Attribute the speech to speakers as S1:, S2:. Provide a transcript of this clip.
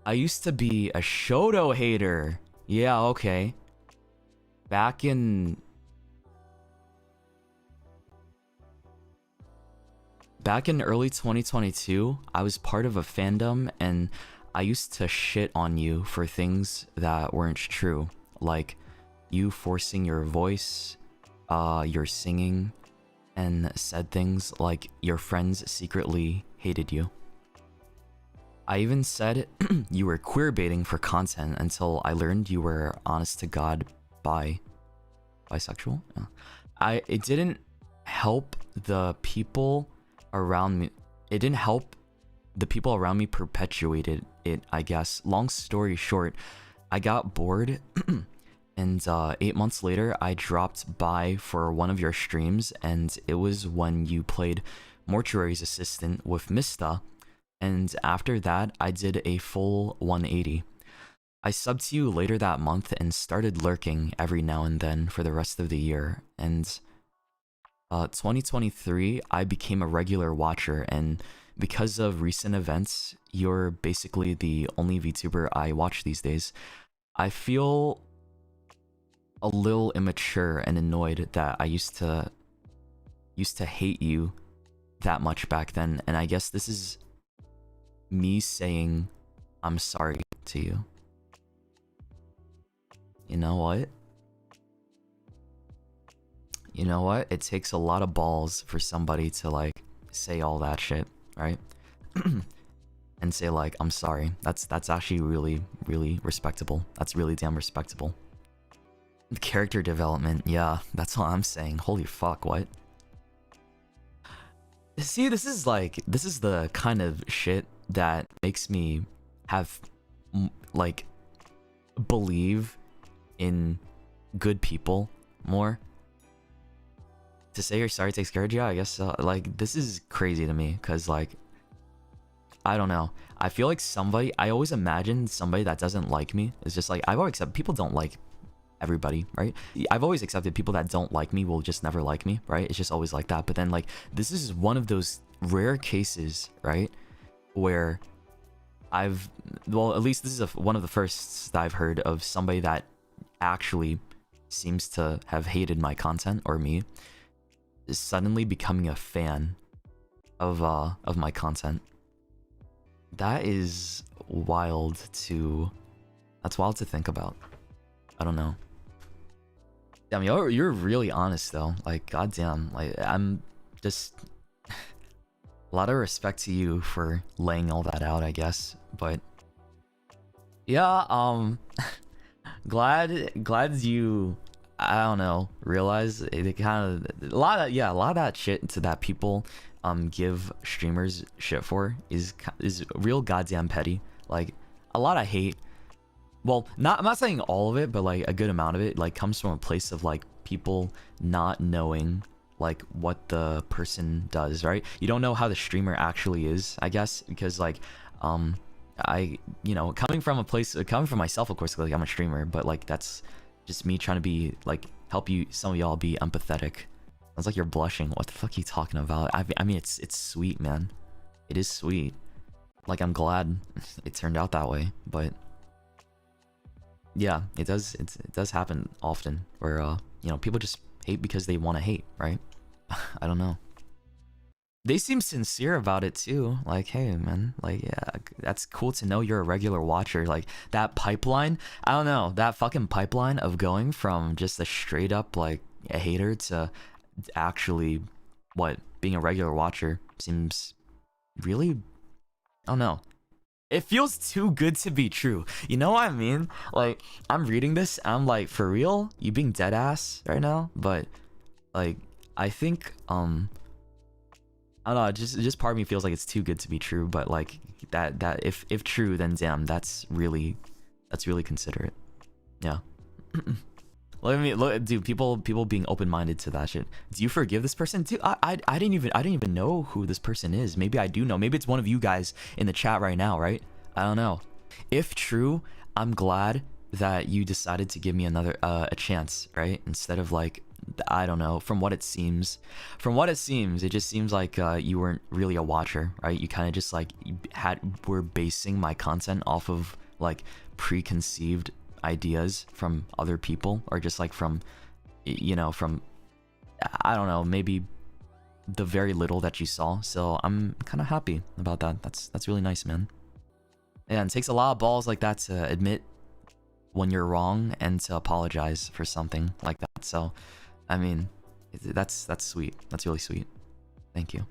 S1: I used to be a Shxtou hater. Yeah, okay. Back in early 2022, I was part of a fandom and I used to shit on you for things that weren't true. Like you forcing your voice, your singing, and said things like your friends secretly hated you. I even said you were queerbaiting for content until I learned you were honest to God bisexual. Yeah. It didn't help the people around me. It didn't help the people around me perpetuated it, I guess. Long story short, I got bored and 8 months later I dropped by for one of your streams, and it was when you played Mortuary's assistant with Mista. And after that, I did a full 180. I subbed to you later that month and started lurking every now and then for the rest of the year. And 2023, I became a regular watcher, and because of recent events, you're basically the only VTuber I watch these days. I feel a little immature and annoyed that I used to hate you that much back then, and I guess this is me saying I'm sorry to you. You know what? You know what? It takes a lot of balls for somebody to like say all that shit, right? And say like, I'm sorry. That's actually really, really respectable. That's really damn respectable. Character development, yeah, that's all I'm saying. Holy fuck, what? See, this is the kind of shit that makes me have like believe in good people more. To say you're sorry takes courage, yeah, I guess so. Like, this is crazy to me because like I don't know, I feel like I always imagine somebody that doesn't like me is just like, I've always accepted people don't like everybody, right? I've always accepted people that don't like me will just never like me, right? It's just always like that. But then like this is one of those rare cases, right, where well, at least this is one of the firsts that I've heard of somebody that actually seems to have hated my content or me is suddenly becoming a fan of my content. That is wild to think about. I don't know. Damn, you're really honest though. Like, goddamn, like I'm just a lot of respect to you for laying all that out, I guess. But yeah, glad you, I don't know, realize it kind of a lot of that shit to that people give streamers shit for is real goddamn petty. Like a lot of hate. Well, I'm not saying all of it, but like a good amount of it like comes from a place of like people not knowing like what the person does, right? You don't know how the streamer actually is, I guess, because like you know, coming from myself, of course, like I'm a streamer, but like that's just me trying to be like help you, some of y'all be empathetic. Sounds like you're blushing. What the fuck are you talking about? I mean it's sweet, man. It is sweet. Like I'm glad it turned out that way, but yeah, it does happen often where you know, people just hate because they want to hate, right? I don't know. They seem sincere about it too. Like, hey man, like yeah, that's cool to know you're a regular watcher. Like that pipeline, I don't know, that fucking pipeline of going from just a straight up like a hater to actually being a regular watcher seems really, I don't know. It feels too good to be true. You know what I mean? Like, I'm reading this, I'm like, for real? You being dead ass right now? But, like, I think, I don't know, just part of me feels like it's too good to be true, but like, that if true, then damn, that's really considerate. Yeah. Dude, people being open-minded to that shit. Do you forgive this person? Dude, I didn't even know who this person is. Maybe I do know. Maybe it's one of you guys in the chat right now, right? I don't know. If true, I'm glad that you decided to give me another a chance, right? Instead of like I don't know. From what it seems, it just seems like you weren't really a watcher, right? You kind of just like were basing my content off of like preconceived ideas from other people, or just like from, you know, from, I don't know, maybe the very little that you saw. So I'm kind of happy about that. That's really nice, man. Yeah, and it takes a lot of balls like that to admit when you're wrong and to apologize for something like that. So I mean, that's sweet. That's really sweet. Thank you.